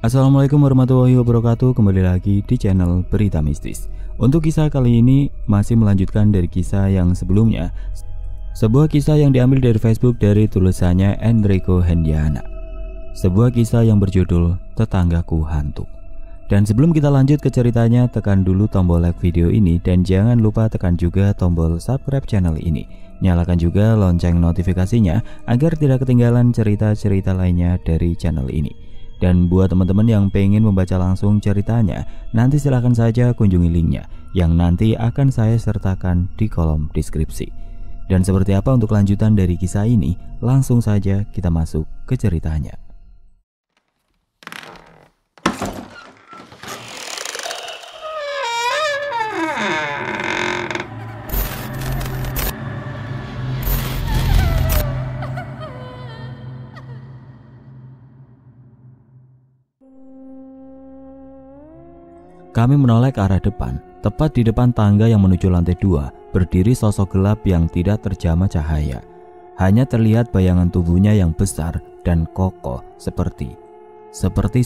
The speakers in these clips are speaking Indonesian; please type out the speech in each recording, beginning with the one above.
Assalamualaikum warahmatullahi wabarakatuh. Kembali lagi di channel Berita Mistis. Untuk kisah kali ini masih melanjutkan dari kisah yang sebelumnya. Sebuah kisah yang diambil dari Facebook dari tulisannya Enrico Hendiana. Sebuah kisah yang berjudul Tetanggaku Hantu. Dan sebelum kita lanjut ke ceritanya, tekan dulu tombol like video ini dan jangan lupa tekan juga tombol subscribe channel ini. Nyalakan juga lonceng notifikasinya agar tidak ketinggalan cerita-cerita lainnya dari channel ini. Dan buat teman-teman yang pengen membaca langsung ceritanya, nanti silahkan saja kunjungi linknya yang nanti akan saya sertakan di kolom deskripsi. Dan seperti apa untuk lanjutan dari kisah ini, langsung saja kita masuk ke ceritanya. Kami menoleh ke arah depan. Tepat di depan tangga yang menuju lantai 2, berdiri sosok gelap yang tidak terjamah cahaya. Hanya terlihat bayangan tubuhnya yang besar dan kokoh seperti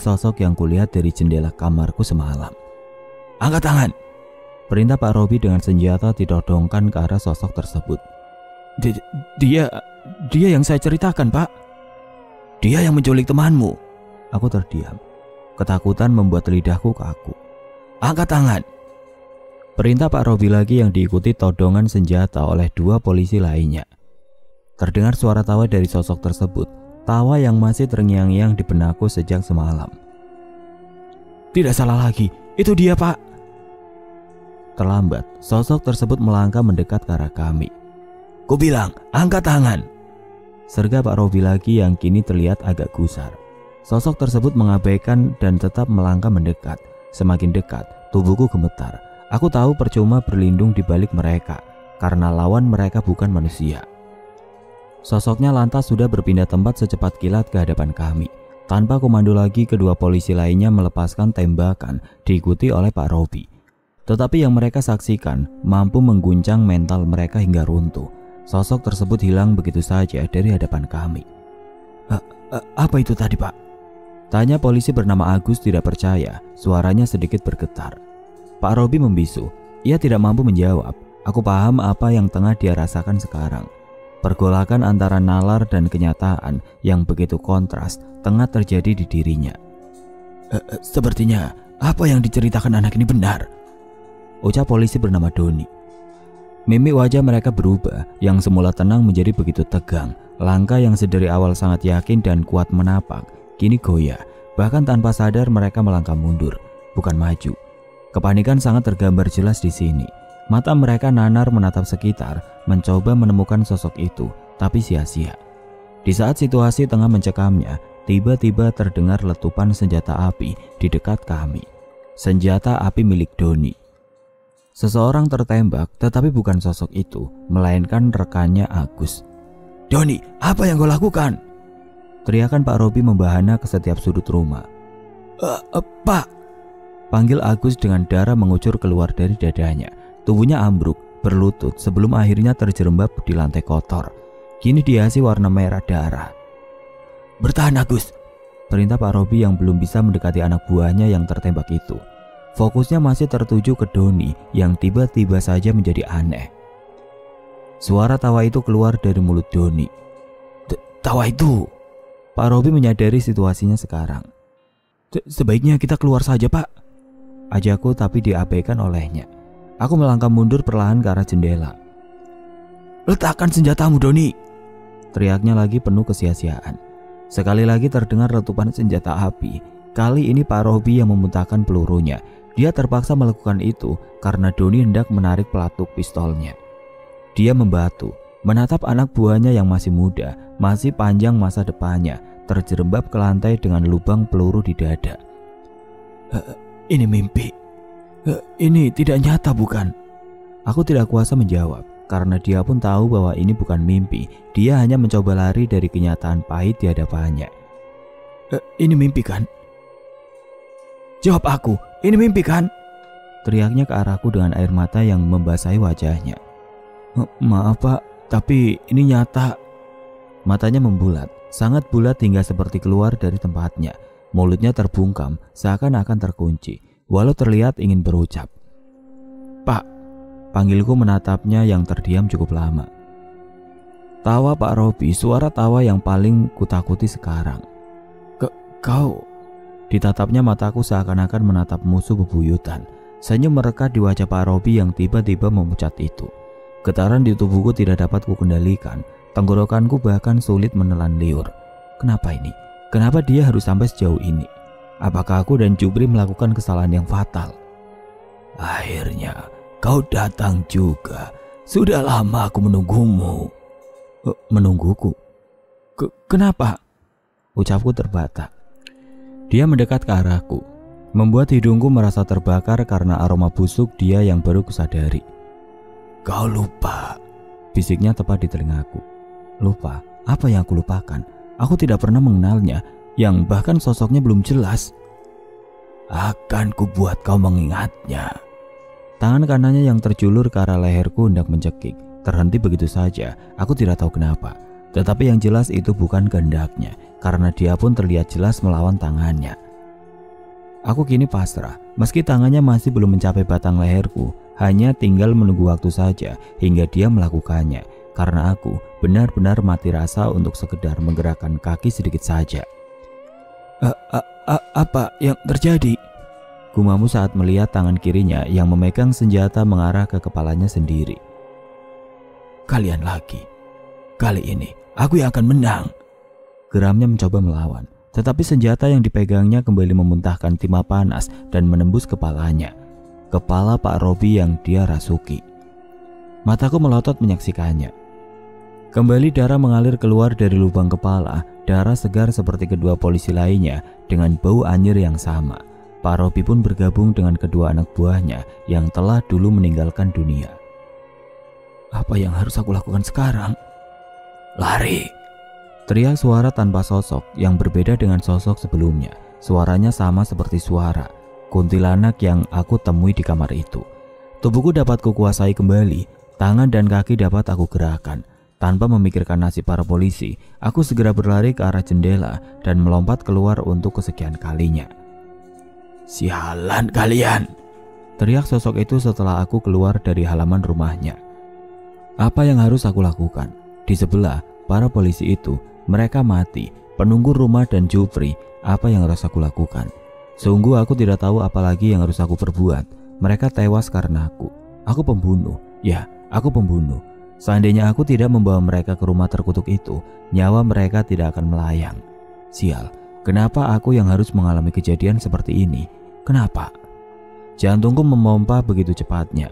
sosok yang kulihat dari jendela kamarku semalam. "Angkat tangan!" perintah Pak Robi dengan senjata ditodongkan ke arah sosok tersebut. Dia yang saya ceritakan, Pak. Dia yang menculik temanmu." Aku terdiam. Ketakutan membuat lidahku kaku. "Angkat tangan!" perintah Pak Robi lagi yang diikuti todongan senjata oleh 2 polisi lainnya. Terdengar suara tawa dari sosok tersebut, tawa yang masih terngiang-ngiang di benakku sejak semalam. "Tidak salah lagi, itu dia, Pak." Terlambat, sosok tersebut melangkah mendekat ke arah kami. "Ku bilang, angkat tangan!" serga Pak Robi lagi yang kini terlihat agak gusar. Sosok tersebut mengabaikan dan tetap melangkah mendekat. Semakin dekat, tubuhku gemetar. Aku tahu percuma berlindung di balik mereka, karena lawan mereka bukan manusia. Sosoknya lantas sudah berpindah tempat secepat kilat ke hadapan kami. Tanpa komando lagi, kedua polisi lainnya melepaskan tembakan, diikuti oleh Pak Robi. Tetapi yang mereka saksikan mampu mengguncang mental mereka hingga runtuh. Sosok tersebut hilang begitu saja dari hadapan kami. Apa itu tadi, Pak?" tanya polisi bernama Agus tidak percaya, suaranya sedikit bergetar. Pak Robi membisu, ia tidak mampu menjawab. Aku paham apa yang tengah dia rasakan sekarang. Pergolakan antara nalar dan kenyataan yang begitu kontras tengah terjadi di dirinya. Sepertinya apa yang diceritakan anak ini benar," ucap polisi bernama Doni. Mimik wajah mereka berubah, yang semula tenang menjadi begitu tegang. Langkah yang sedari awal sangat yakin dan kuat menapak kini goyah. Bahkan tanpa sadar mereka melangkah mundur, bukan maju. Kepanikan sangat tergambar jelas di sini. Mata mereka nanar menatap sekitar, mencoba menemukan sosok itu, tapi sia-sia. Di saat situasi tengah mencekamnya, tiba-tiba terdengar letupan senjata api di dekat kami. Senjata api milik Doni. Seseorang tertembak, tetapi bukan sosok itu, melainkan rekannya Agus. "Doni, apa yang kau lakukan?" teriakan Pak Robi membahana ke setiap sudut rumah. Pak!" panggil Agus dengan darah mengucur keluar dari dadanya. Tubuhnya ambruk, berlutut sebelum akhirnya terjerembab di lantai kotor. Kini dihiasi warna merah darah. "Bertahan, Agus!" perintah Pak Robi yang belum bisa mendekati anak buahnya yang tertembak itu. Fokusnya masih tertuju ke Doni yang tiba-tiba saja menjadi aneh. Suara tawa itu keluar dari mulut Doni. "Tawa itu!" Pak Robi menyadari situasinya sekarang. Sebaiknya kita keluar saja, Pak," ajakku, tapi diabaikan olehnya. Aku melangkah mundur perlahan ke arah jendela. "Letakkan senjatamu, Doni!" teriaknya lagi penuh kesia-siaan. Sekali lagi terdengar letupan senjata api. Kali ini Pak Robi yang memuntahkan pelurunya. Dia terpaksa melakukan itu karena Doni hendak menarik pelatuk pistolnya. Dia membatu, menatap anak buahnya yang masih muda, masih panjang masa depannya, terjerembab ke lantai dengan lubang peluru di dada. Ini mimpi. Ini tidak nyata, bukan?" Aku tidak kuasa menjawab, karena dia pun tahu bahwa ini bukan mimpi. Dia hanya mencoba lari dari kenyataan pahit di hadapannya. Ini mimpi, kan?" "Jawab aku, ini mimpi, kan?" teriaknya ke arahku dengan air mata yang membasahi wajahnya. "Maaf, Pak, tapi ini nyata." Matanya membulat, sangat bulat hingga seperti keluar dari tempatnya. Mulutnya terbungkam seakan-akan terkunci, walau terlihat ingin berucap. "Pak," panggilku menatapnya yang terdiam cukup lama. Tawa Pak Robi, suara tawa yang paling kutakuti sekarang. Kau?" Ditatapnya mataku seakan-akan menatap musuh bebuyutan. Senyum merekat di wajah Pak Robi yang tiba-tiba memucat itu. Getaran di tubuhku tidak dapat kukendalikan. Tenggorokanku bahkan sulit menelan liur. Kenapa ini? Kenapa dia harus sampai sejauh ini? Apakah aku dan Jupri melakukan kesalahan yang fatal? "Akhirnya kau datang juga. Sudah lama aku menunggumu." Menungguku? Kenapa? Ucapku terbata. Dia mendekat ke arahku, membuat hidungku merasa terbakar karena aroma busuk dia yang baru kusadari. "Kau lupa," bisiknya tepat di telingaku. Lupa? Apa yang aku lupakan? Aku tidak pernah mengenalnya, yang bahkan sosoknya belum jelas. "Akan kubuat kau mengingatnya." Tangan kanannya yang terjulur ke arah leherku hendak mencekik. Terhenti begitu saja, aku tidak tahu kenapa. Tetapi yang jelas itu bukan kehendaknya, karena dia pun terlihat jelas melawan tangannya. Aku kini pasrah, meski tangannya masih belum mencapai batang leherku. Hanya tinggal menunggu waktu saja hingga dia melakukannya, karena aku benar-benar mati rasa untuk sekedar menggerakkan kaki sedikit saja. Apa yang terjadi?" Gumamu saat melihat tangan kirinya yang memegang senjata mengarah ke kepalanya sendiri. "Kalian lagi. Kali ini aku yang akan menang." Geramnya mencoba melawan, tetapi senjata yang dipegangnya kembali memuntahkan timah panas dan menembus kepalanya. Kepala Pak Robi yang dia rasuki. Mataku melotot menyaksikannya. Kembali darah mengalir keluar dari lubang kepala, darah segar seperti kedua polisi lainnya dengan bau anyir yang sama. Pak Robi pun bergabung dengan kedua anak buahnya yang telah dulu meninggalkan dunia. Apa yang harus aku lakukan sekarang? "Lari!" Teriak suara tanpa sosok yang berbeda dengan sosok sebelumnya. Suaranya sama seperti suara kuntilanak yang aku temui di kamar itu. Tubuhku dapat kukuasai kembali, tangan dan kaki dapat aku gerakan. Tanpa memikirkan nasib para polisi, aku segera berlari ke arah jendela dan melompat keluar untuk kesekian kalinya. "Sialan kalian!" teriak sosok itu setelah aku keluar dari halaman rumahnya. Apa yang harus aku lakukan? Di sebelah, para polisi itu, mereka mati. Penunggu rumah dan Jupri, apa yang harus aku lakukan? Sungguh aku tidak tahu apa lagi yang harus aku perbuat. Mereka tewas karena aku. Aku pembunuh. Ya, aku pembunuh. Seandainya aku tidak membawa mereka ke rumah terkutuk itu, nyawa mereka tidak akan melayang. Sial, kenapa aku yang harus mengalami kejadian seperti ini? Kenapa? Jantungku memompa begitu cepatnya.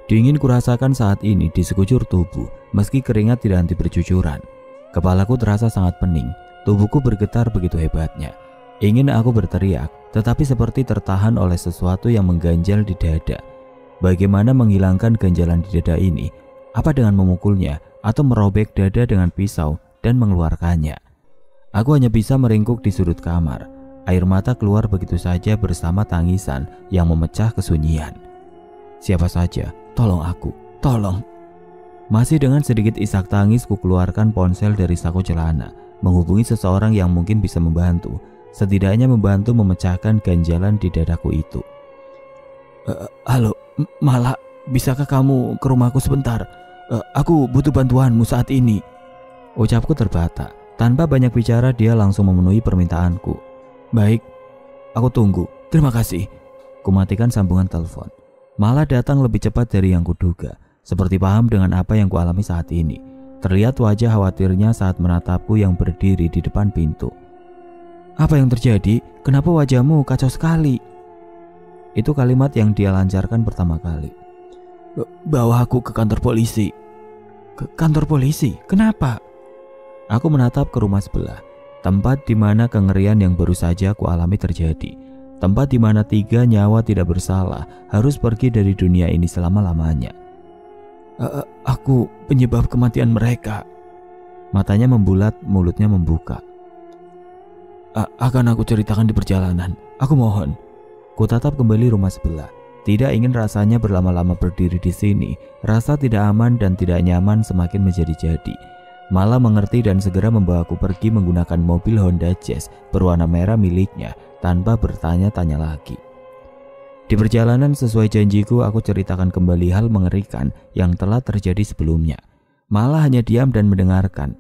Dingin kurasakan saat ini di sekujur tubuh, meski keringat tidak henti bercucuran. Kepalaku terasa sangat pening, tubuhku bergetar begitu hebatnya. Ingin aku berteriak, tetapi seperti tertahan oleh sesuatu yang mengganjal di dada. Bagaimana menghilangkan ganjalan di dada ini? Apa dengan memukulnya atau merobek dada dengan pisau dan mengeluarkannya? Aku hanya bisa meringkuk di sudut kamar. Air mata keluar begitu saja bersama tangisan yang memecah kesunyian. Siapa saja, tolong aku, tolong. Masih dengan sedikit isak tangis ku keluarkan ponsel dari saku celana, menghubungi seseorang yang mungkin bisa membantu. Setidaknya membantu memecahkan ganjalan di dadaku itu. Halo, Mala, bisakah kamu ke rumahku sebentar? Aku butuh bantuanmu saat ini. Ucapku terbata. Tanpa banyak bicara dia langsung memenuhi permintaanku. Baik, aku tunggu. Terima kasih. Kumatikan sambungan telepon. Mala datang lebih cepat dari yang kuduga. Seperti paham dengan apa yang kualami saat ini. Terlihat wajah khawatirnya saat menatapku yang berdiri di depan pintu. Apa yang terjadi? Kenapa wajahmu kacau sekali? Itu kalimat yang dia lancarkan pertama kali. Bawa aku ke kantor polisi. Ke kantor polisi? Kenapa? Aku menatap ke rumah sebelah. Tempat di mana kengerian yang baru saja aku alami terjadi. Tempat di mana 3 nyawa tidak bersalah harus pergi dari dunia ini selama-lamanya. Aku penyebab kematian mereka. Matanya membulat, mulutnya membuka. Akan aku ceritakan di perjalanan. Aku mohon. Kutatap kembali rumah sebelah. Tidak ingin rasanya berlama-lama berdiri di sini. Rasa tidak aman dan tidak nyaman semakin menjadi-jadi. Malah mengerti dan segera membawaku pergi menggunakan mobil Honda Jazz berwarna merah miliknya tanpa bertanya-tanya lagi. Di perjalanan sesuai janjiku, aku ceritakan kembali hal mengerikan yang telah terjadi sebelumnya. Malah hanya diam dan mendengarkan.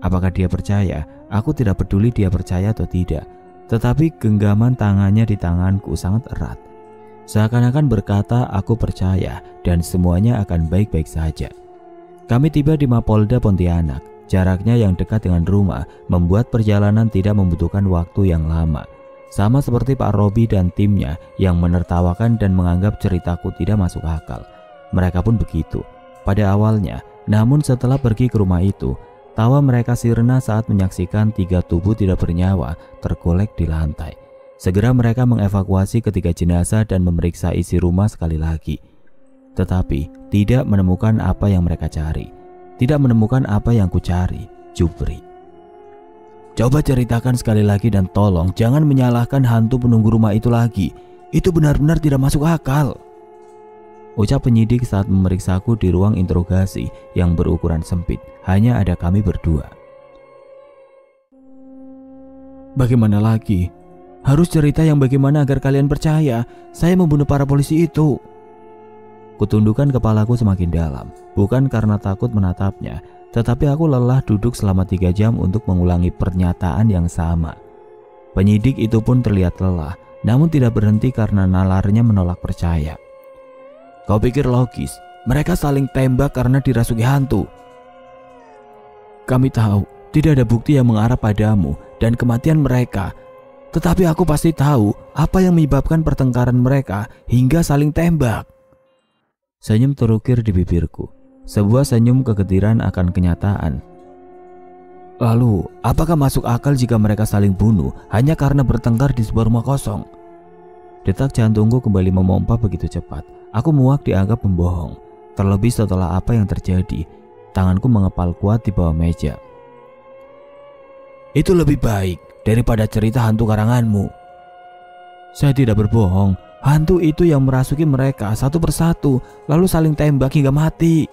Apakah dia percaya? Aku tidak peduli dia percaya atau tidak. Tetapi genggaman tangannya di tanganku sangat erat. Seakan-akan berkata, aku percaya dan semuanya akan baik-baik saja. Kami tiba di Mapolda Pontianak. Jaraknya yang dekat dengan rumah membuat perjalanan tidak membutuhkan waktu yang lama. Sama seperti Pak Robi dan timnya yang menertawakan dan menganggap ceritaku tidak masuk akal. Mereka pun begitu pada awalnya, namun setelah pergi ke rumah itu, tawa mereka sirna saat menyaksikan 3 tubuh tidak bernyawa tergolek di lantai. Segera mereka mengevakuasi ketiga jenazah dan memeriksa isi rumah sekali lagi. Tetapi tidak menemukan apa yang mereka cari. Tidak menemukan apa yang kucari, Jupri. Coba ceritakan sekali lagi dan tolong jangan menyalahkan hantu penunggu rumah itu lagi. Itu benar-benar tidak masuk akal. Ucap penyidik saat memeriksaku di ruang interogasi yang berukuran sempit. Hanya ada kami berdua. Bagaimana lagi? Harus cerita yang bagaimana agar kalian percaya saya membunuh para polisi itu. Kutundukkan kepalaku semakin dalam, bukan karena takut menatapnya, tetapi aku lelah duduk selama 3 jam untuk mengulangi pernyataan yang sama. Penyidik itu pun terlihat lelah, namun tidak berhenti karena nalarnya menolak percaya. Kau pikir logis? Mereka saling tembak karena dirasuki hantu. Kami tahu tidak ada bukti yang mengarah padamu dan kematian mereka. Tetapi aku pasti tahu apa yang menyebabkan pertengkaran mereka hingga saling tembak. Senyum terukir di bibirku, sebuah senyum kegetiran akan kenyataan. Lalu, apakah masuk akal jika mereka saling bunuh hanya karena bertengkar di sebuah rumah kosong? Detak jantungku kembali memompa begitu cepat. Aku muak dianggap pembohong. Terlebih setelah apa yang terjadi, tanganku mengepal kuat di bawah meja. Itu lebih baik daripada cerita hantu karanganmu. Saya tidak berbohong. Hantu itu yang merasuki mereka satu persatu, lalu saling tembak hingga mati.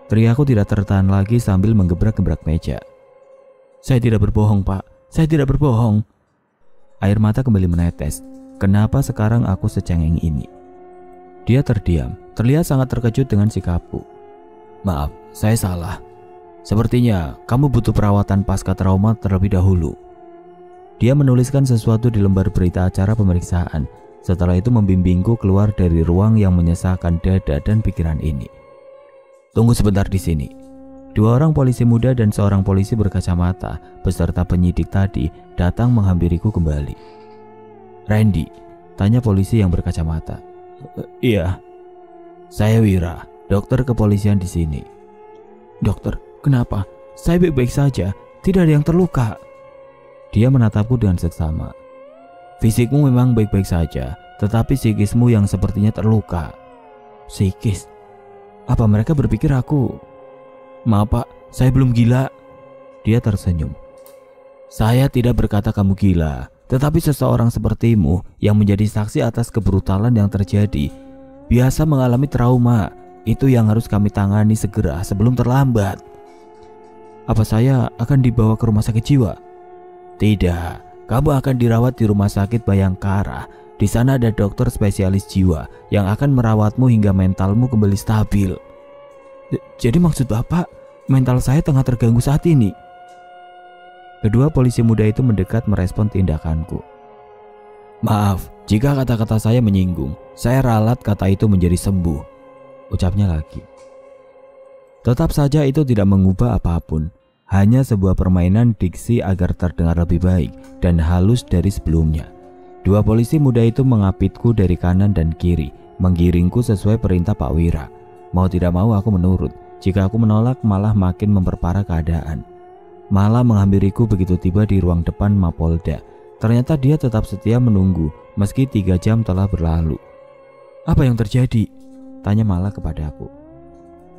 Teriakku tidak tertahan lagi sambil menggebrak-gebrak meja. Saya tidak berbohong, Pak. Saya tidak berbohong. Air mata kembali menetes. Kenapa sekarang aku secengeng ini? Dia terdiam, terlihat sangat terkejut dengan sikapku. Maaf, saya salah. Sepertinya kamu butuh perawatan pasca trauma terlebih dahulu. Dia menuliskan sesuatu di lembar berita acara pemeriksaan. Setelah itu membimbingku keluar dari ruang yang menyesakkan dada dan pikiran ini. Tunggu sebentar di sini. 2 orang polisi muda dan seorang polisi berkacamata beserta penyidik tadi datang menghampiriku kembali. Randy, tanya polisi yang berkacamata. Iya. Saya Wira, dokter kepolisian di sini. Dokter, kenapa? Saya baik-baik saja, tidak ada yang terluka. Dia menatapku dengan seksama. Fisikmu memang baik-baik saja, tetapi psikismu yang sepertinya terluka. Psikis? Apa mereka berpikir aku? Maaf Pak, saya belum gila. Dia tersenyum. Saya tidak berkata kamu gila, tetapi seseorang sepertimu yang menjadi saksi atas kebrutalan yang terjadi biasa mengalami trauma. Itu yang harus kami tangani segera sebelum terlambat. Apa saya akan dibawa ke rumah sakit jiwa? Tidak, kamu akan dirawat di rumah sakit Bayangkara. Di sana ada dokter spesialis jiwa yang akan merawatmu hingga mentalmu kembali stabil. Jadi maksud Bapak, mental saya tengah terganggu saat ini? Kedua polisi muda itu mendekat merespon tindakanku. Maaf, jika kata-kata saya menyinggung, saya ralat kata itu menjadi sembuh. Ucapnya lagi. Tetap saja itu tidak mengubah apapun. Hanya sebuah permainan diksi agar terdengar lebih baik dan halus dari sebelumnya. 2 polisi muda itu mengapitku dari kanan dan kiri, menggiringku sesuai perintah Pak Wira. Mau tidak mau aku menurut. Jika aku menolak malah makin memperparah keadaan. Malah menghampiriku begitu tiba di ruang depan Mapolda. Ternyata dia tetap setia menunggu meski 3 jam telah berlalu. Apa yang terjadi? Tanya Malah kepadaku.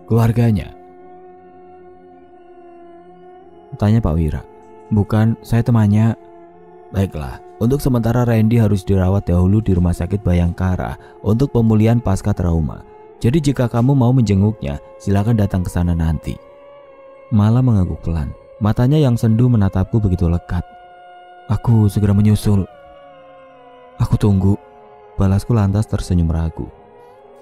Keluarganya. Tanya Pak Wira. Bukan, saya temannya. Baiklah, untuk sementara Randy harus dirawat dahulu di rumah sakit Bayangkara untuk pemulihan pasca trauma. Jadi jika kamu mau menjenguknya, silakan datang ke sana nanti. Mala mengangguk pelan. Matanya yang sendu menatapku begitu lekat. Aku segera menyusul. Aku tunggu, balasku lantas tersenyum ragu.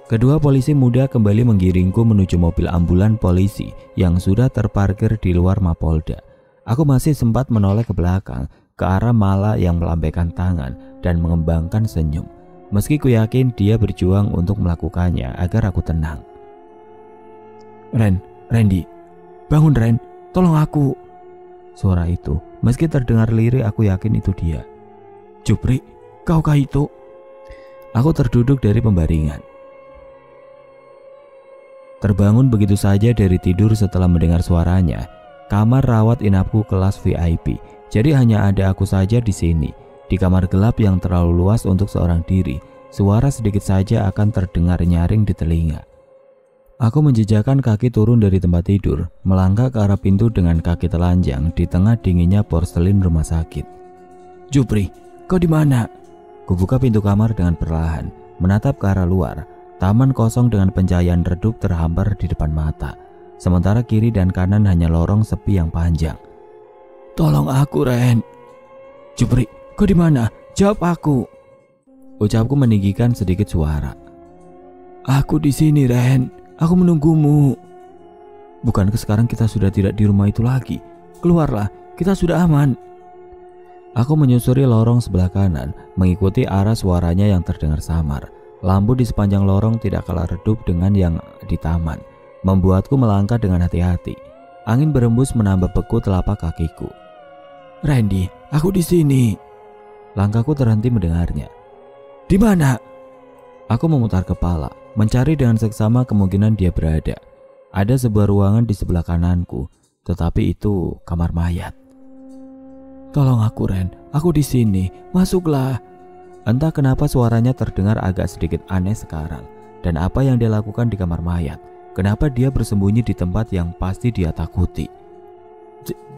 Kedua polisi muda kembali menggiringku menuju mobil ambulan polisi yang sudah terparkir di luar Mapolda. Aku masih sempat menoleh ke belakang, ke arah Mala yang melambaikan tangan dan mengembangkan senyum. Meski ku yakin dia berjuang untuk melakukannya agar aku tenang. Randy, bangun Ren, tolong aku. Suara itu, meski terdengar lirih, aku yakin itu dia. Jupri, kaukah itu? Aku terduduk dari pembaringan. Terbangun begitu saja dari tidur setelah mendengar suaranya. Kamar rawat inapku kelas VIP, jadi hanya ada aku saja di sini. Di kamar gelap yang terlalu luas untuk seorang diri, suara sedikit saja akan terdengar nyaring di telinga. Aku menjejakkan kaki turun dari tempat tidur, melangkah ke arah pintu dengan kaki telanjang di tengah dinginnya porselin rumah sakit. Jupri, kau di mana? Kubuka pintu kamar dengan perlahan, menatap ke arah luar. Taman kosong dengan pencahayaan redup terhampar di depan mata. Sementara kiri dan kanan hanya lorong sepi yang panjang. Tolong aku, Ren. Jupri, kau di mana? Jawab aku. Ucapku meninggikan sedikit suara. Aku di sini, Ren. Aku menunggumu. Bukankah sekarang kita sudah tidak di rumah itu lagi? Keluarlah, kita sudah aman. Aku menyusuri lorong sebelah kanan, mengikuti arah suaranya yang terdengar samar. Lampu di sepanjang lorong tidak kalah redup dengan yang di taman, membuatku melangkah dengan hati-hati. Angin berembus menambah beku telapak kakiku. Randy, aku di sini. Langkahku terhenti mendengarnya. Di mana? Aku memutar kepala, mencari dengan seksama kemungkinan dia berada. Ada sebuah ruangan di sebelah kananku, tetapi itu kamar mayat. Tolong aku, Ren. Aku di sini. Masuklah. Entah kenapa suaranya terdengar agak sedikit aneh sekarang. Dan apa yang dia lakukan di kamar mayat? Kenapa dia bersembunyi di tempat yang pasti dia takuti?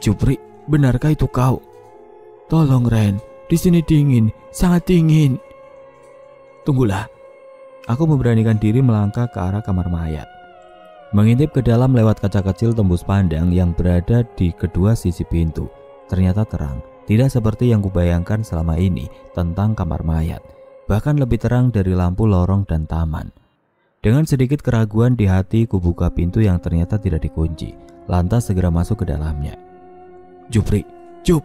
Jupri, benarkah itu kau? Tolong, Ren. Di sini dingin, sangat dingin. Tunggulah. Aku memberanikan diri melangkah ke arah kamar mayat. Mengintip ke dalam lewat kaca kecil tembus pandang yang berada di kedua sisi pintu. Ternyata terang, tidak seperti yang kubayangkan selama ini tentang kamar mayat. Bahkan lebih terang dari lampu lorong dan taman. Dengan sedikit keraguan di hati, kubuka pintu yang ternyata tidak dikunci. Lantas segera masuk ke dalamnya. Jupri, Jup!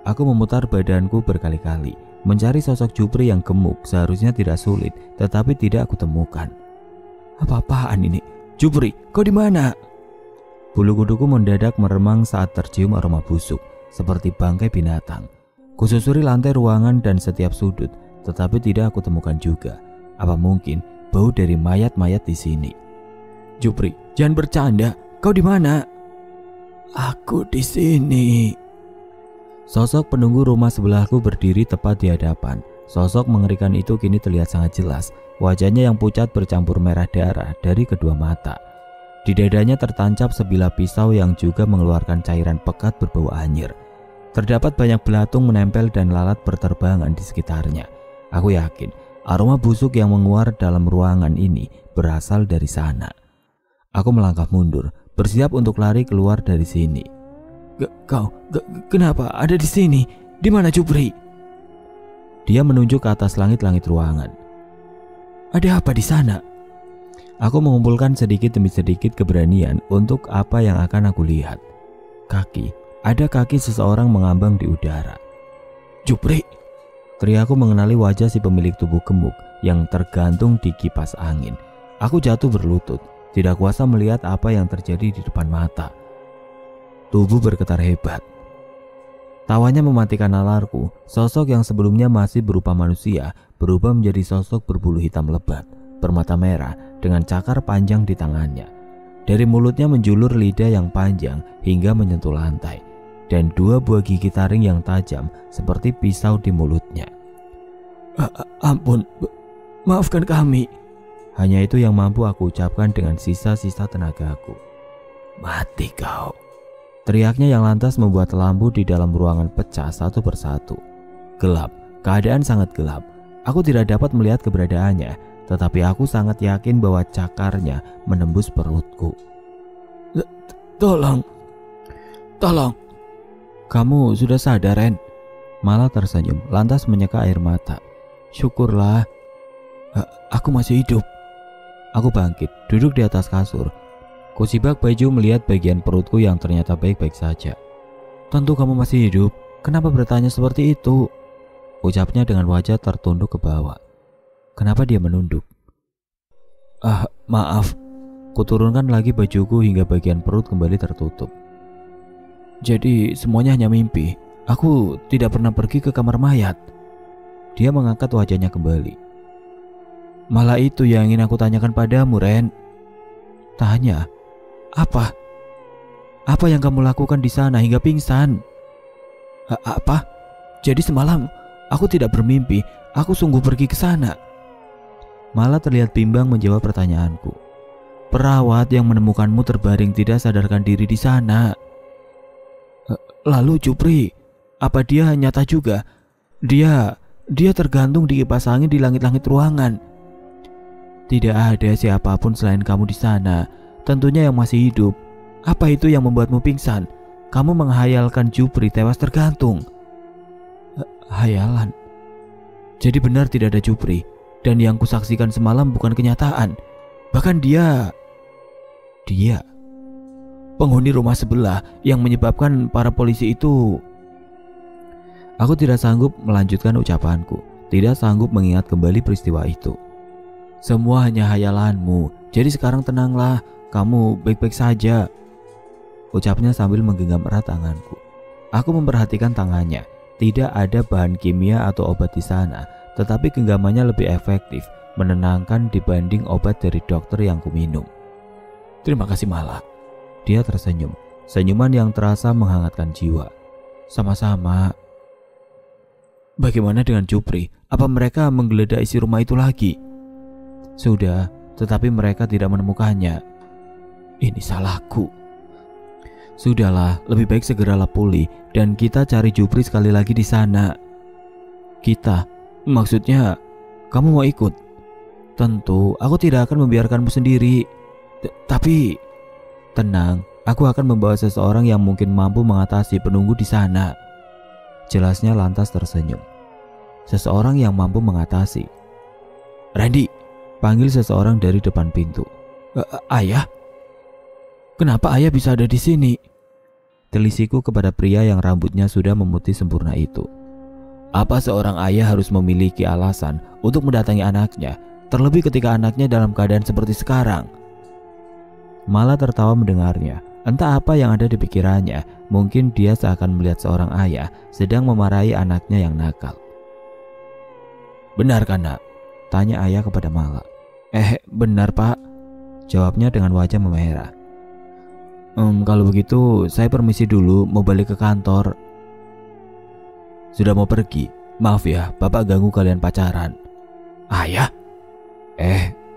Aku memutar badanku berkali-kali. Mencari sosok Jupri yang gemuk seharusnya tidak sulit, tetapi tidak aku temukan. Apa-apaan ini? Jupri, kau di mana? Bulu kuduku mendadak meremang saat tercium aroma busuk, seperti bangkai binatang. Kususuri lantai ruangan dan setiap sudut, tetapi tidak aku temukan juga. Apa mungkin bau dari mayat-mayat di sini? Jupri, jangan bercanda. Kau di mana? Aku di sini. Sosok penunggu rumah sebelahku berdiri tepat di hadapan. Sosok mengerikan itu kini terlihat sangat jelas. Wajahnya yang pucat bercampur merah darah dari kedua mata. Di dadanya tertancap sebilah pisau yang juga mengeluarkan cairan pekat berbau anyir. Terdapat banyak belatung menempel dan lalat berterbangan di sekitarnya. Aku yakin aroma busuk yang menguar dalam ruangan ini berasal dari sana. Aku melangkah mundur, bersiap untuk lari keluar dari sini. Kenapa ada di sini? Di mana Jupri? Dia menunjuk ke atas langit-langit ruangan. Ada apa di sana? Aku mengumpulkan sedikit demi sedikit keberanian untuk apa yang akan aku lihat. Ada kaki seseorang mengambang di udara. Jupri! Teriakku mengenali wajah si pemilik tubuh gemuk yang tergantung di kipas angin. Aku jatuh berlutut, tidak kuasa melihat apa yang terjadi di depan mata. Tubuh bergetar hebat. Tawanya mematikan nalarku. Sosok yang sebelumnya masih berupa manusia berubah menjadi sosok berbulu hitam lebat, bermata merah dengan cakar panjang di tangannya. Dari mulutnya menjulur lidah yang panjang hingga menyentuh lantai, dan dua buah gigi taring yang tajam seperti pisau di mulutnya. Ampun, maafkan kami. Hanya itu yang mampu aku ucapkan dengan sisa-sisa tenagaku. Mati kau! Teriaknya yang lantas membuat lampu di dalam ruangan pecah satu persatu. Gelap, keadaan sangat gelap. Aku tidak dapat melihat keberadaannya. tetapi aku sangat yakin bahwa cakarnya menembus perutku. Tolong, kamu sudah sadar, Ren? Mala tersenyum, lantas menyeka air mata. Syukurlah, aku masih hidup. Aku bangkit, duduk di atas kasur. Kusibak baju melihat bagian perutku yang ternyata baik-baik saja. Tentu kamu masih hidup, kenapa bertanya seperti itu? Ucapnya dengan wajah tertunduk ke bawah. Kenapa dia menunduk? Maaf. Kuturunkan lagi bajuku hingga bagian perut kembali tertutup. Jadi semuanya hanya mimpi. Aku tidak pernah pergi ke kamar mayat. Dia mengangkat wajahnya kembali. Malah itu yang ingin aku tanyakan padamu, Ren. Tanya, apa? Apa yang kamu lakukan di sana hingga pingsan? Apa? Jadi semalam aku tidak bermimpi, aku sungguh pergi ke sana. Malah terlihat bimbang menjawab pertanyaanku. Perawat yang menemukanmu terbaring tidak sadarkan diri di sana. Lalu Jupri, apa dia nyata juga? Dia tergantung di kipas angin di langit-langit ruangan. Tidak ada siapapun selain kamu di sana, tentunya yang masih hidup. Apa itu yang membuatmu pingsan? Kamu menghayalkan Jupri tewas tergantung. Hayalan. Jadi benar tidak ada Jupri, dan yang kusaksikan semalam bukan kenyataan. Bahkan dia penghuni rumah sebelah yang menyebabkan para polisi itu. Aku tidak sanggup melanjutkan ucapanku, tidak sanggup mengingat kembali peristiwa itu. Semua hanya hayalanmu, jadi sekarang tenanglah, kamu baik-baik saja. Ucapnya sambil menggenggam erat tanganku. Aku memperhatikan tangannya, tidak ada bahan kimia atau obat di sana, tetapi genggamannya lebih efektif, menenangkan dibanding obat dari dokter yang kuminum. Terima kasih Mala. Dia tersenyum, senyuman yang terasa menghangatkan jiwa. Sama-sama. Bagaimana dengan Jupri? Apa mereka menggeledah isi rumah itu lagi? Sudah, tetapi mereka tidak menemukannya. Ini salahku. Sudahlah, lebih baik segeralah pulih dan kita cari Jupri sekali lagi di sana. Kita? Maksudnya, kamu mau ikut? Tentu, aku tidak akan membiarkanmu sendiri. Tapi, tenang, aku akan membawa seseorang yang mungkin mampu mengatasi penunggu di sana. Jelasnya lantas tersenyum. Seseorang yang mampu mengatasi. Randy, panggil seseorang dari depan pintu. Ayah? Kenapa ayah bisa ada di sini? Telisiku kepada pria yang rambutnya sudah memutih sempurna itu. Apa seorang ayah harus memiliki alasan untuk mendatangi anaknya, terlebih ketika anaknya dalam keadaan seperti sekarang? Malah tertawa mendengarnya. Entah apa yang ada di pikirannya. Mungkin dia seakan melihat seorang ayah sedang memarahi anaknya yang nakal. Benar kan nak? Tanya ayah kepada Mala. Benar pak, jawabnya dengan wajah memerah. Kalau begitu saya permisi dulu, mau balik ke kantor. Sudah mau pergi? Maaf ya, bapak ganggu kalian pacaran. Ayah?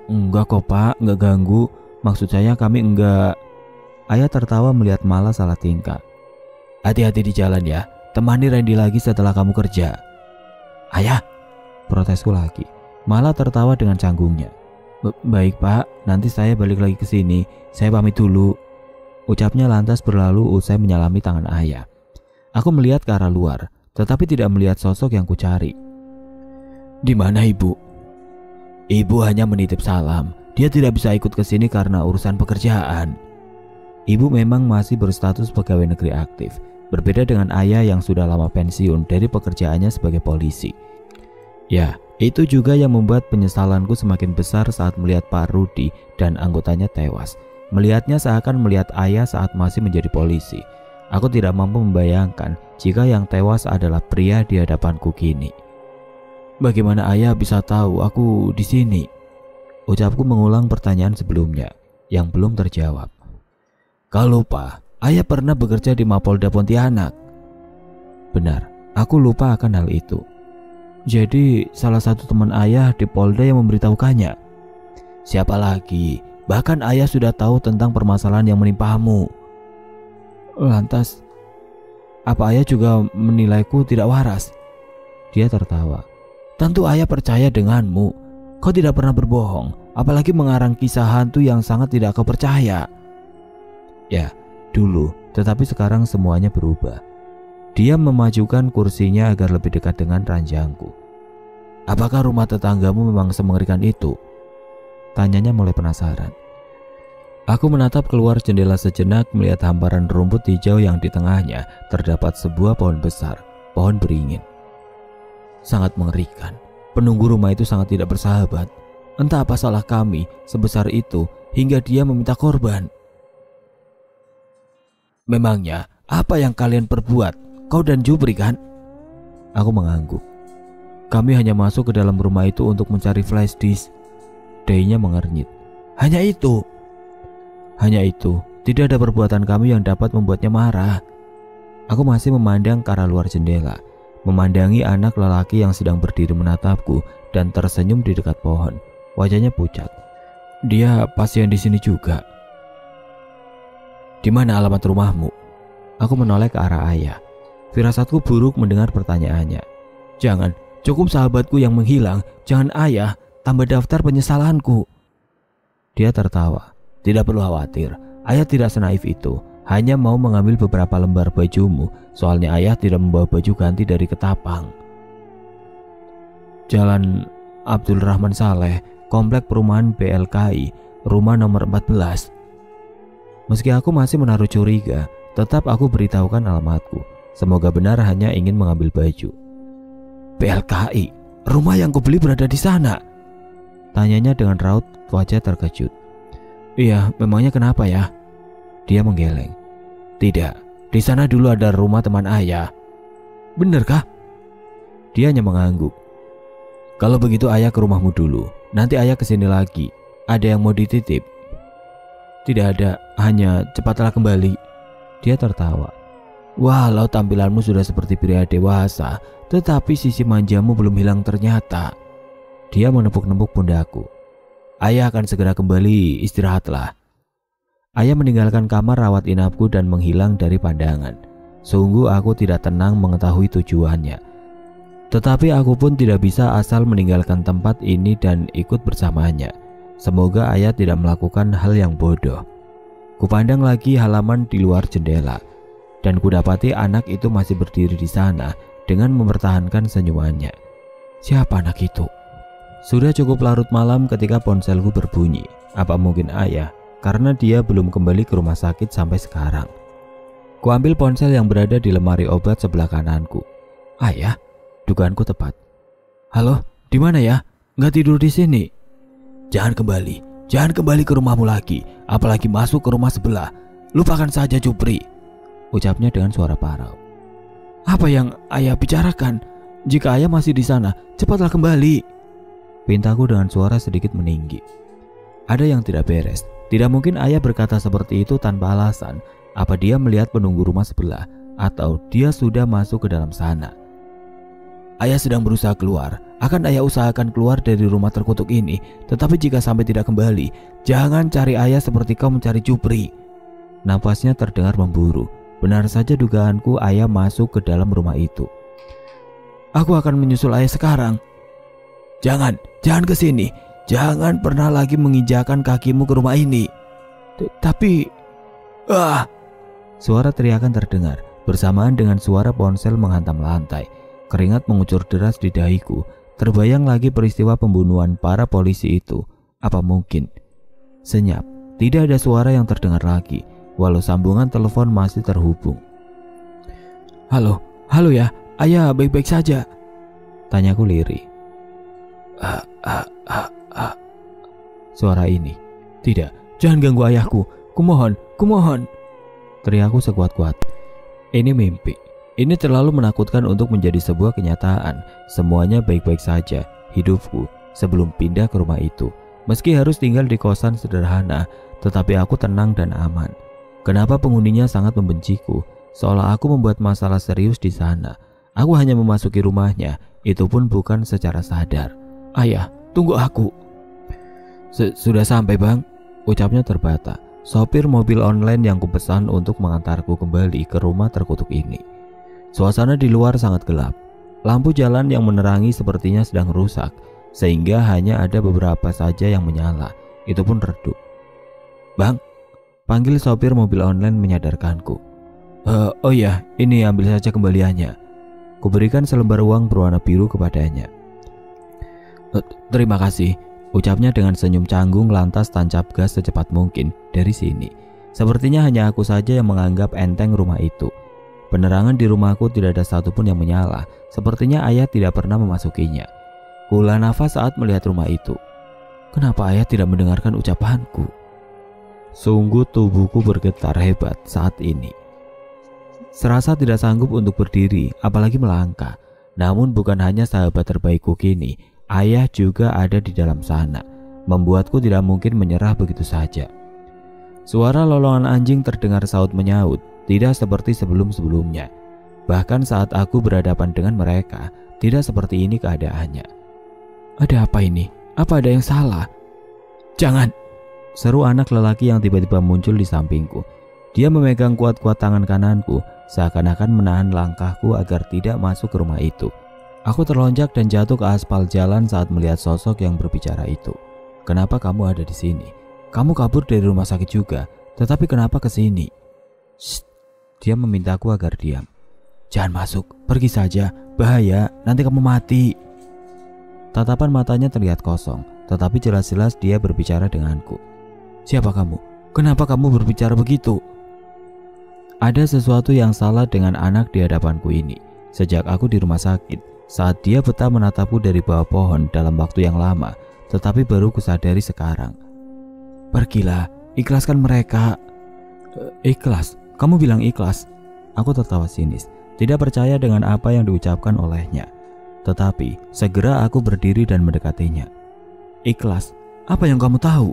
Enggak kok pak, enggak ganggu. Maksud saya kami enggak. Ayah tertawa melihat Mala salah tingkah. Hati-hati di jalan ya, temani Randy lagi setelah kamu kerja. Ayah, protesku lagi. Mala tertawa dengan canggungnya. Baik pak, nanti saya balik lagi ke sini. Saya pamit dulu. Ucapnya lantas berlalu usai menyalami tangan ayah. Aku melihat ke arah luar, tetapi tidak melihat sosok yang kucari. Di mana ibu? Ibu hanya menitip salam. Dia tidak bisa ikut ke sini karena urusan pekerjaan. Ibu memang masih berstatus pegawai negeri aktif, berbeda dengan ayah yang sudah lama pensiun dari pekerjaannya sebagai polisi. Ya, itu juga yang membuat penyesalanku semakin besar saat melihat Pak Rudi dan anggotanya tewas. Melihatnya seakan melihat ayah saat masih menjadi polisi. Aku tidak mampu membayangkan jika yang tewas adalah pria di hadapanku kini. Bagaimana ayah bisa tahu aku di sini? Ucapku mengulang pertanyaan sebelumnya yang belum terjawab. Kau lupa, ayah pernah bekerja di Mapolda Pontianak. Benar, aku lupa akan hal itu. Jadi salah satu teman ayah di Polda yang memberitahukannya. Siapa lagi? Bahkan ayah sudah tahu tentang permasalahan yang menimpamu. Lantas, apa ayah juga menilaiku tidak waras? Dia tertawa. Tentu ayah percaya denganmu. Kau Kau tidak pernah berbohong, apalagi mengarang kisah hantu yang sangat tidak kau percaya. Ya, dulu, tetapi sekarang semuanya berubah. Dia memajukan kursinya agar lebih dekat dengan ranjangku. Apakah rumah tetanggamu memang semengerikan itu? Tanyanya mulai penasaran. Aku menatap keluar jendela sejenak melihat hamparan rumput hijau yang di tengahnya terdapat sebuah pohon besar, pohon beringin. Sangat mengerikan. Penunggu rumah itu sangat tidak bersahabat. Entah apa salah kami sebesar itu hingga dia meminta korban. Memangnya apa yang kalian perbuat? Kau dan Jupri kan? Aku mengangguk. Kami hanya masuk ke dalam rumah itu untuk mencari flash disk. Daynya mengernyit. Hanya itu. Hanya itu, tidak ada perbuatan kami yang dapat membuatnya marah. Aku masih memandang ke arah luar jendela, memandangi anak lelaki yang sedang berdiri menatapku dan tersenyum di dekat pohon. Wajahnya pucat. Dia pasien di sini juga. Di mana alamat rumahmu? Aku menoleh ke arah ayah. Firasatku buruk mendengar pertanyaannya. Jangan, cukup sahabatku yang menghilang. Jangan ayah, tambah daftar penyesalanku. Dia tertawa. Tidak perlu khawatir, ayah tidak senaif itu. Hanya mau mengambil beberapa lembar bajumu. Soalnya ayah tidak membawa baju ganti dari Ketapang. Jalan Abdul Rahman Saleh, Komplek Perumahan BLKI, rumah nomor 14. Meski aku masih menaruh curiga, tetap aku beritahukan alamatku. Semoga benar hanya ingin mengambil baju. BLKI, rumah yang kubeli berada di sana? Tanyanya dengan raut wajah terkejut. Iya, memangnya kenapa ya? Dia menggeleng. Tidak, di sana dulu ada rumah teman ayah. Benerkah? Dia hanya mengangguk. Kalau begitu ayah ke rumahmu dulu. Nanti ayah kesini lagi. Ada yang mau dititip? Tidak ada, hanya cepatlah kembali. Dia tertawa. Walau tampilanmu sudah seperti pria dewasa, tetapi sisi manjamu belum hilang ternyata. Dia menepuk-nepuk pundakku. Ayah akan segera kembali, istirahatlah. Ayah meninggalkan kamar rawat inapku dan menghilang dari pandangan. Sungguh aku tidak tenang mengetahui tujuannya. Tetapi aku pun tidak bisa asal meninggalkan tempat ini dan ikut bersamanya. Semoga ayah tidak melakukan hal yang bodoh. Kupandang lagi halaman di luar jendela, dan kudapati anak itu masih berdiri di sana dengan mempertahankan senyumannya. Siapa anak itu? Sudah cukup larut malam ketika ponselku berbunyi. Apa mungkin ayah? Karena dia belum kembali ke rumah sakit sampai sekarang. Kuambil ponsel yang berada di lemari obat sebelah kananku. Ayah? Dugaanku tepat. Halo, di mana ya? Nggak tidur di sini? Jangan kembali ke rumahmu lagi. Apalagi masuk ke rumah sebelah. Lupakan saja Jupri. Ucapnya dengan suara parau. Apa yang ayah bicarakan? Jika ayah masih di sana, cepatlah kembali. Pintaku dengan suara sedikit meninggi. Ada yang tidak beres. Tidak mungkin ayah berkata seperti itu tanpa alasan. Apa dia melihat penunggu rumah sebelah? Atau dia sudah masuk ke dalam sana? Ayah sedang berusaha keluar. Akan ayah usahakan keluar dari rumah terkutuk ini. Tetapi jika sampai tidak kembali, jangan cari ayah seperti kau mencari Jupri. Napasnya terdengar memburu. Benar saja dugaanku, ayah masuk ke dalam rumah itu. Aku akan menyusul ayah sekarang. Jangan ke sini. Jangan pernah lagi menginjakan kakimu ke rumah ini. Tapi suara teriakan terdengar bersamaan dengan suara ponsel menghantam lantai. Keringat mengucur deras di dahiku. Terbayang lagi peristiwa pembunuhan para polisi itu. Apa mungkin? Senyap. Tidak ada suara yang terdengar lagi, walau sambungan telepon masih terhubung. Halo ya, ayah baik-baik saja? Tanyaku lirih. Suara ini. Tidak, jangan ganggu ayahku. Kumohon. Teriakku sekuat-kuat. Ini mimpi. Ini terlalu menakutkan untuk menjadi sebuah kenyataan. Semuanya baik-baik saja. Hidupku sebelum pindah ke rumah itu. Meski harus tinggal di kosan sederhana, tetapi aku tenang dan aman. Kenapa penghuninya sangat membenciku? Seolah aku membuat masalah serius di sana. Aku hanya memasuki rumahnya, itu pun bukan secara sadar. Ayah, tunggu aku. Sudah sampai bang, ucapnya terbata. Sopir mobil online yang kupesan untuk mengantarku kembali ke rumah terkutuk ini. Suasana di luar sangat gelap. Lampu jalan yang menerangi sepertinya sedang rusak. sehingga hanya ada beberapa saja yang menyala, itu pun redup. "Bang," panggil sopir mobil online menyadarkanku. Oh ya, ini ambil saja kembaliannya." Kuberikan selembar uang berwarna biru kepadanya. "Terima kasih," ucapnya dengan senyum canggung lantas tancap gas secepat mungkin dari sini. Sepertinya hanya aku saja yang menganggap enteng rumah itu. Penerangan di rumahku tidak ada satupun yang menyala. Sepertinya ayah tidak pernah memasukinya. Hela nafas saat melihat rumah itu. Kenapa ayah tidak mendengarkan ucapanku? Sungguh tubuhku bergetar hebat saat ini. Serasa tidak sanggup untuk berdiri, apalagi melangkah. Namun bukan hanya sahabat terbaikku kini, ayah juga ada di dalam sana. Membuatku tidak mungkin menyerah begitu saja. Suara lolongan anjing terdengar saut menyaut, tidak seperti sebelum-sebelumnya. Bahkan saat aku berhadapan dengan mereka, tidak seperti ini keadaannya. Ada apa ini? Apa ada yang salah? "Jangan!" seru anak lelaki yang tiba-tiba muncul di sampingku. Dia memegang kuat-kuat tangan kananku, seakan-akan menahan langkahku agar tidak masuk ke rumah itu. Aku terlonjak dan jatuh ke aspal jalan saat melihat sosok yang berbicara itu. "Kenapa kamu ada di sini? Kamu kabur dari rumah sakit juga, tetapi kenapa ke sini?" "Shh," dia memintaku agar diam. "Jangan masuk, pergi saja, bahaya, nanti kamu mati." Tatapan matanya terlihat kosong, tetapi jelas-jelas dia berbicara denganku. "Siapa kamu? Kenapa kamu berbicara begitu?" Ada sesuatu yang salah dengan anak di hadapanku ini. Sejak aku di rumah sakit, saat dia betah menatapku dari bawah pohon dalam waktu yang lama, tetapi baru kusadari sekarang. "Pergilah, ikhlaskan mereka." Ikhlas? Kamu bilang ikhlas?" Aku tertawa sinis, tidak percaya dengan apa yang diucapkan olehnya. Tetapi segera aku berdiri dan mendekatinya. "Ikhlas? Apa yang kamu tahu?"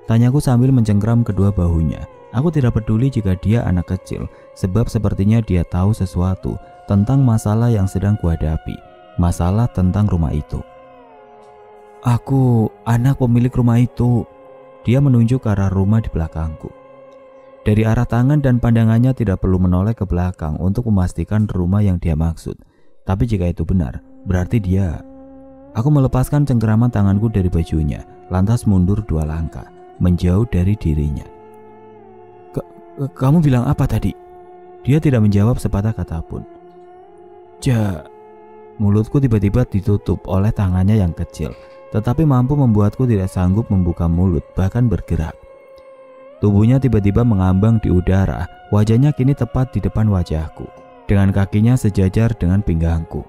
tanyaku sambil mencengkram kedua bahunya. Aku tidak peduli jika dia anak kecil, sebab sepertinya dia tahu sesuatu tentang masalah yang sedang kuhadapi, masalah tentang rumah itu. "Aku anak pemilik rumah itu." Dia menunjuk ke arah rumah di belakangku. Dari arah tangan dan pandangannya tidak perlu menoleh ke belakang untuk memastikan rumah yang dia maksud. Tapi jika itu benar, berarti dia. Aku melepaskan cengkeraman tanganku dari bajunya, lantas mundur 2 langkah, menjauh dari dirinya. Kamu bilang apa tadi?" Dia tidak menjawab sepatah kata pun. Mulutku tiba-tiba ditutup oleh tangannya yang kecil, tetapi mampu membuatku tidak sanggup membuka mulut, bahkan bergerak. Tubuhnya tiba-tiba mengambang di udara, wajahnya kini tepat di depan wajahku, dengan kakinya sejajar dengan pinggangku.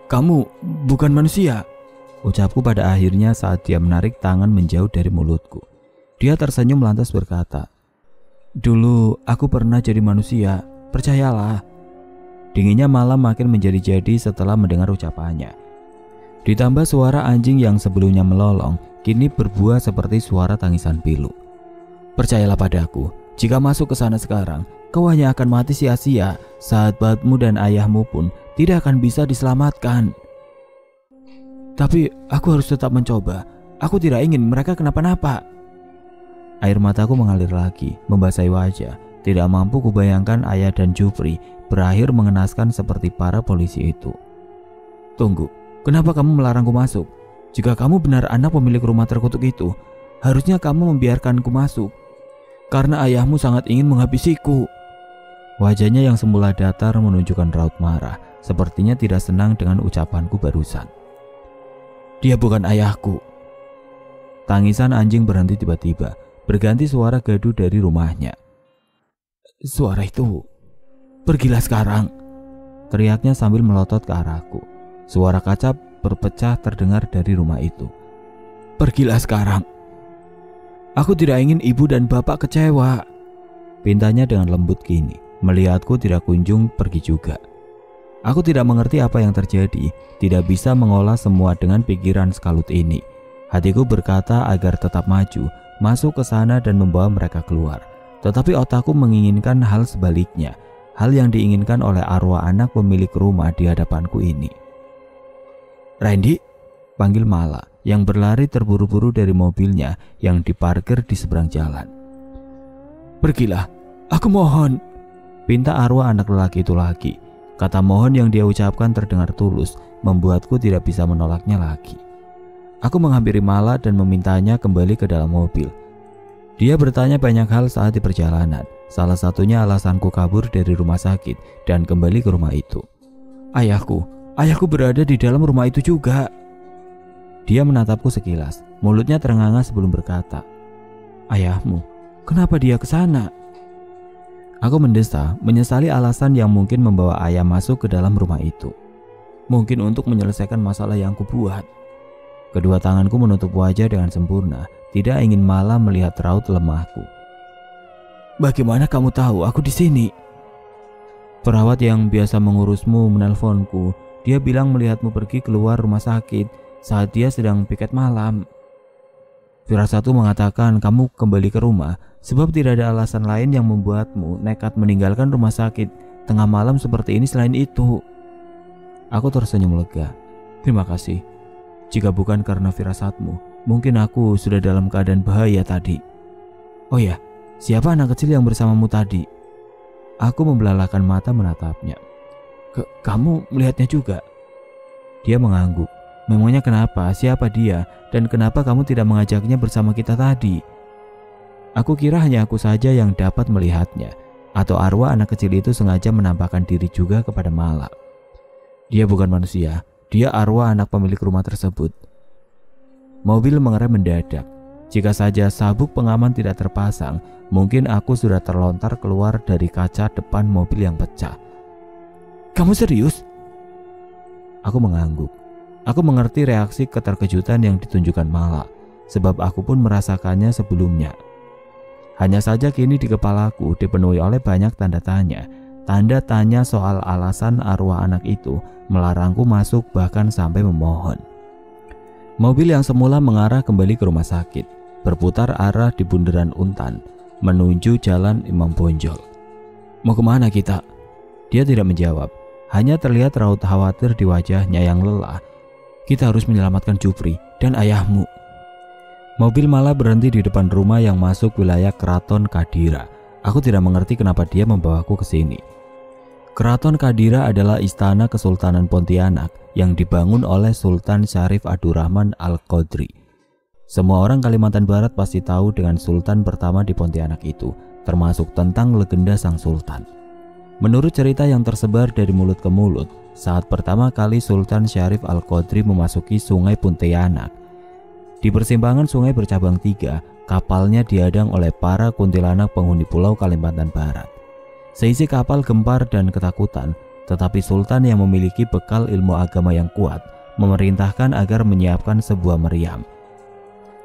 Kamu bukan manusia," ucapku pada akhirnya saat dia menarik tangan menjauh dari mulutku. Dia tersenyum lantas berkata, "Dulu aku pernah jadi manusia, percayalah." Dinginnya malam makin menjadi-jadi setelah mendengar ucapannya. Ditambah suara anjing yang sebelumnya melolong, kini berbuah seperti suara tangisan pilu. "Percayalah padaku, jika masuk ke sana sekarang, kau hanya akan mati sia-sia. Sahabatmu dan ayahmu pun tidak akan bisa diselamatkan." "Tapi aku harus tetap mencoba. Aku tidak ingin mereka kenapa-napa." Air mataku mengalir lagi, membasahi wajah. Tidak mampu kubayangkan ayah dan Jupri berakhir mengenaskan seperti para polisi itu. "Tunggu, kenapa kamu melarangku masuk? Jika kamu benar anak pemilik rumah terkutuk itu, harusnya kamu membiarkanku masuk. Karena ayahmu sangat ingin menghabisiku." Wajahnya yang semula datar menunjukkan raut marah, sepertinya tidak senang dengan ucapanku barusan. "Dia bukan ayahku." Tangisan anjing berhenti tiba-tiba, berganti suara gaduh dari rumahnya. "Suara itu, pergilah sekarang," teriaknya sambil melotot ke arahku. Suara kaca berpecah terdengar dari rumah itu. "Pergilah sekarang. Aku tidak ingin ibu dan bapak kecewa," pintanya dengan lembut kini. Melihatku tidak kunjung pergi juga. Aku tidak mengerti apa yang terjadi, tidak bisa mengolah semua dengan pikiran sekalut ini. Hatiku berkata agar tetap maju, masuk ke sana dan membawa mereka keluar. Tetapi otakku menginginkan hal sebaliknya, hal yang diinginkan oleh arwah anak pemilik rumah di hadapanku ini. "Randy," panggil Mala yang berlari terburu-buru dari mobilnya yang diparkir di seberang jalan. "Pergilah, aku mohon," pinta arwah anak lelaki itu lagi. Kata mohon yang dia ucapkan terdengar tulus, membuatku tidak bisa menolaknya lagi. Aku menghampiri Mala dan memintanya kembali ke dalam mobil. Dia bertanya banyak hal saat di perjalanan. Salah satunya alasanku kabur dari rumah sakit dan kembali ke rumah itu. Ayahku berada di dalam rumah itu juga. Dia menatapku sekilas, mulutnya terenganga sebelum berkata, "Ayahmu, kenapa dia ke sana?" Aku mendesah, menyesali alasan yang mungkin membawa ayah masuk ke dalam rumah itu. Mungkin untuk menyelesaikan masalah yang kubuat. Kedua tanganku menutup wajah dengan sempurna, tidak ingin malah melihat raut lemahku. "Bagaimana kamu tahu aku di sini?" Perawat yang biasa mengurusmu menelponku. Dia bilang melihatmu pergi keluar rumah sakit saat dia sedang piket malam. Firasatku mengatakan kamu kembali ke rumah sebab tidak ada alasan lain yang membuatmu nekat meninggalkan rumah sakit tengah malam seperti ini selain itu. Aku tersenyum lega. "Terima kasih. Jika bukan karena firasatmu, mungkin aku sudah dalam keadaan bahaya tadi." "Oh ya, siapa anak kecil yang bersamamu tadi?" Aku membelalakan mata menatapnya. Kamu melihatnya juga?" Dia mengangguk. "Memangnya kenapa? Siapa dia? Dan kenapa kamu tidak mengajaknya bersama kita tadi?" Aku kira hanya aku saja yang dapat melihatnya, atau arwah anak kecil itu sengaja menampakkan diri juga kepada Mala. Dia bukan manusia. Dia arwah anak pemilik rumah tersebut. Mobil mengerem mendadak. Jika saja sabuk pengaman tidak terpasang, mungkin aku sudah terlontar keluar dari kaca depan mobil yang pecah. "Kamu serius?" Aku mengangguk. Aku mengerti reaksi keterkejutan yang ditunjukkan Mala, sebab aku pun merasakannya sebelumnya. Hanya saja kini di kepalaku dipenuhi oleh banyak tanda tanya. Tanda tanya soal alasan arwah anak itu melarangku masuk, bahkan sampai memohon. Mobil yang semula mengarah kembali ke rumah sakit berputar arah di bundaran Untan menuju jalan Imam Bonjol. "Mau kemana kita?" Dia tidak menjawab. Hanya terlihat raut khawatir di wajahnya yang lelah. "Kita harus menyelamatkan Jupri dan ayahmu." Mobil malah berhenti di depan rumah yang masuk wilayah Keraton Kadira. Aku tidak mengerti kenapa dia membawaku ke sini. Keraton Kadira adalah istana Kesultanan Pontianak yang dibangun oleh Sultan Syarif Abdurrahman Al-Qadri. Semua orang Kalimantan Barat pasti tahu dengan sultan pertama di Pontianak itu, termasuk tentang legenda sang sultan. Menurut cerita yang tersebar dari mulut ke mulut, saat pertama kali Sultan Syarif Al-Qadri memasuki Sungai Pontianak, di persimpangan sungai bercabang 3, kapalnya dihadang oleh para kuntilanak penghuni pulau Kalimantan Barat. Seisi kapal gempar dan ketakutan, tetapi sultan yang memiliki bekal ilmu agama yang kuat memerintahkan agar menyiapkan sebuah meriam.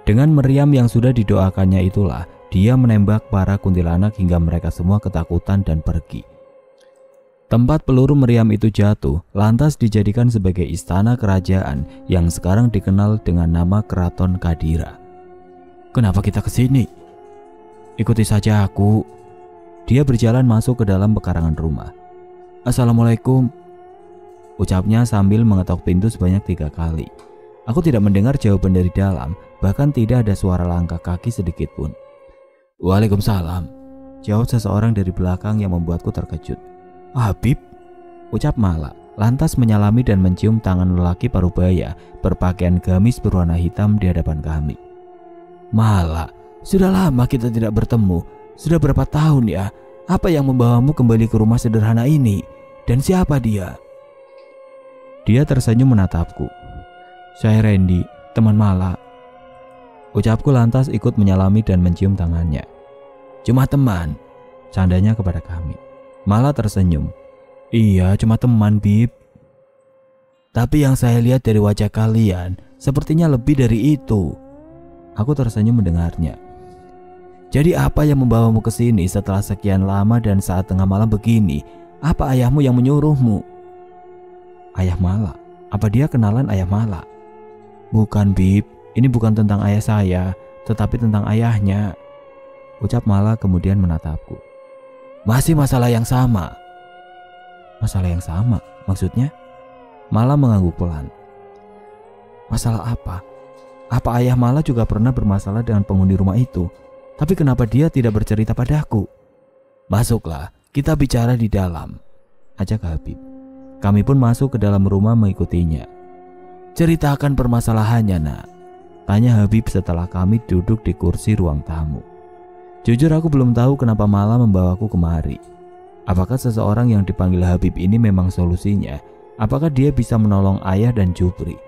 Dengan meriam yang sudah didoakannya itulah dia menembak para kuntilanak hingga mereka semua ketakutan dan pergi. Tempat peluru meriam itu jatuh lantas dijadikan sebagai istana kerajaan yang sekarang dikenal dengan nama Keraton Kadira. "Kenapa kita ke sini?" "Ikuti saja aku." Dia berjalan masuk ke dalam pekarangan rumah. "Assalamualaikum," ucapnya sambil mengetok pintu sebanyak 3 kali. Aku tidak mendengar jawaban dari dalam, bahkan tidak ada suara langkah kaki sedikit pun. "Waalaikumsalam," jawab seseorang dari belakang yang membuatku terkejut. "Habib," ucap Mala, lantas menyalami dan mencium tangan lelaki parubaya berpakaian gamis berwarna hitam di hadapan kami. "Mala, sudah lama kita tidak bertemu. Sudah berapa tahun ya? Apa yang membawamu kembali ke rumah sederhana ini? Dan siapa dia?" Dia tersenyum menatapku. "Saya Randy, teman Mala." Ucapku lantas ikut menyalami dan mencium tangannya. "Cuma teman," candanya kepada kami. Mala tersenyum. "Iya, cuma teman, Bib. Tapi yang saya lihat dari wajah kalian sepertinya lebih dari itu." Aku tersenyum mendengarnya. "Jadi apa yang membawamu ke sini setelah sekian lama dan saat tengah malam begini? Apa ayahmu yang menyuruhmu?" "Ayah Mala? Apa dia kenalan ayah Mala?" "Bukan, Bib. Ini bukan tentang ayah saya, tetapi tentang ayahnya," ucap Mala kemudian menatapku. "Masih masalah yang sama." "Masalah yang sama? Maksudnya?" Mala mengangguk pelan. "Masalah apa? Apa ayah Mala juga pernah bermasalah dengan penghuni rumah itu? Tapi kenapa dia tidak bercerita padaku?" "Masuklah, kita bicara di dalam," ajak Habib. Kami pun masuk ke dalam rumah mengikutinya. "Ceritakan permasalahannya, nak," tanya Habib setelah kami duduk di kursi ruang tamu. Jujur aku belum tahu kenapa malah membawaku kemari. Apakah seseorang yang dipanggil Habib ini memang solusinya? Apakah dia bisa menolong ayah dan Jupri?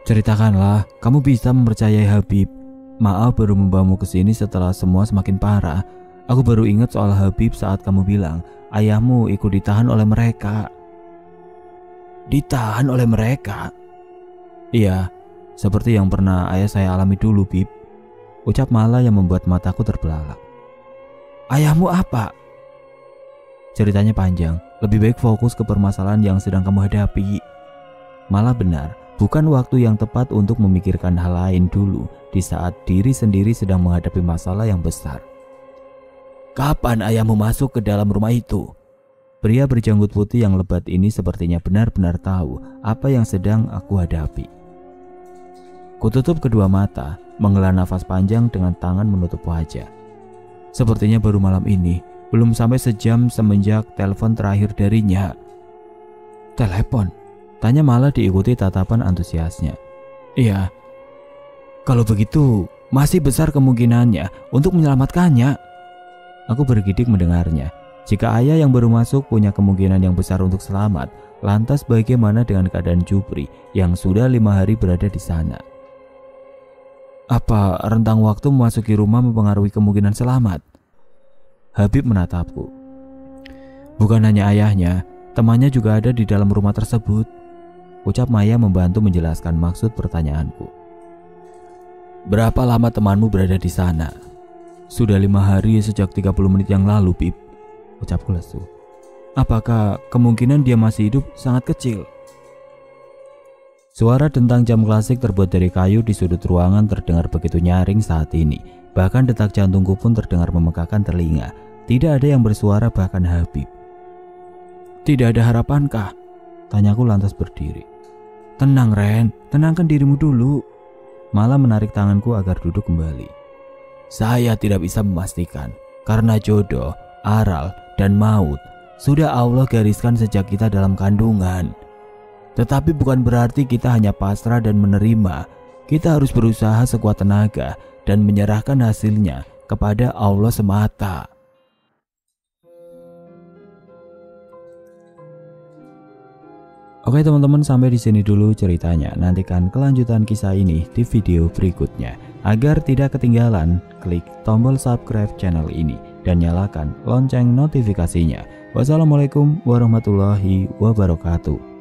"Ceritakanlah, kamu bisa mempercayai Habib. Maaf baru membawamu ke sini setelah semua semakin parah. Aku baru ingat soal Habib saat kamu bilang ayahmu ikut ditahan oleh mereka." "Ditahan oleh mereka?" "Iya, seperti yang pernah ayah saya alami dulu, Bib," ucap Mala yang membuat mataku terbelalak. "Ayahmu apa?" "Ceritanya panjang, lebih baik fokus ke permasalahan yang sedang kamu hadapi." Malah benar, bukan waktu yang tepat untuk memikirkan hal lain dulu di saat diri sendiri sedang menghadapi masalah yang besar. "Kapan ayahmu masuk ke dalam rumah itu?" Pria berjanggut putih yang lebat ini sepertinya benar-benar tahu apa yang sedang aku hadapi. Kututup kedua mata, menghela nafas panjang dengan tangan menutup wajah. "Sepertinya baru malam ini, belum sampai sejam semenjak telepon terakhir darinya." "Telepon?" tanya Malah diikuti tatapan antusiasnya. "Iya. Kalau begitu, masih besar kemungkinannya untuk menyelamatkannya." Aku bergidik mendengarnya. Jika ayah yang baru masuk punya kemungkinan yang besar untuk selamat, lantas bagaimana dengan keadaan Jupri yang sudah 5 hari berada di sana? "Apa rentang waktu memasuki rumah mempengaruhi kemungkinan selamat?" Habib menatapku. "Bukan hanya ayahnya, temannya juga ada di dalam rumah tersebut," ucap Maya membantu menjelaskan maksud pertanyaanku. "Berapa lama temanmu berada di sana?" "Sudah 5 hari sejak 30 menit yang lalu, Bib," ucapku lesu. "Apakah kemungkinan dia masih hidup sangat kecil?" Suara dentang jam klasik terbuat dari kayu di sudut ruangan terdengar begitu nyaring saat ini. Bahkan detak jantungku pun terdengar memegahkan telinga. Tidak ada yang bersuara, bahkan Habib. "Tidak ada harapankah?" tanyaku lantas berdiri. "Tenang Ren, tenangkan dirimu dulu." Malah menarik tanganku agar duduk kembali. "Saya tidak bisa memastikan, karena jodoh, aral, dan maut sudah Allah gariskan sejak kita dalam kandungan. Tetapi bukan berarti kita hanya pasrah dan menerima. Kita harus berusaha sekuat tenaga dan menyerahkan hasilnya kepada Allah semata." Oke teman-teman, sampai di sini dulu ceritanya. Nantikan kelanjutan kisah ini di video berikutnya. Agar tidak ketinggalan, klik tombol subscribe channel ini dan nyalakan lonceng notifikasinya. Wassalamualaikum warahmatullahi wabarakatuh.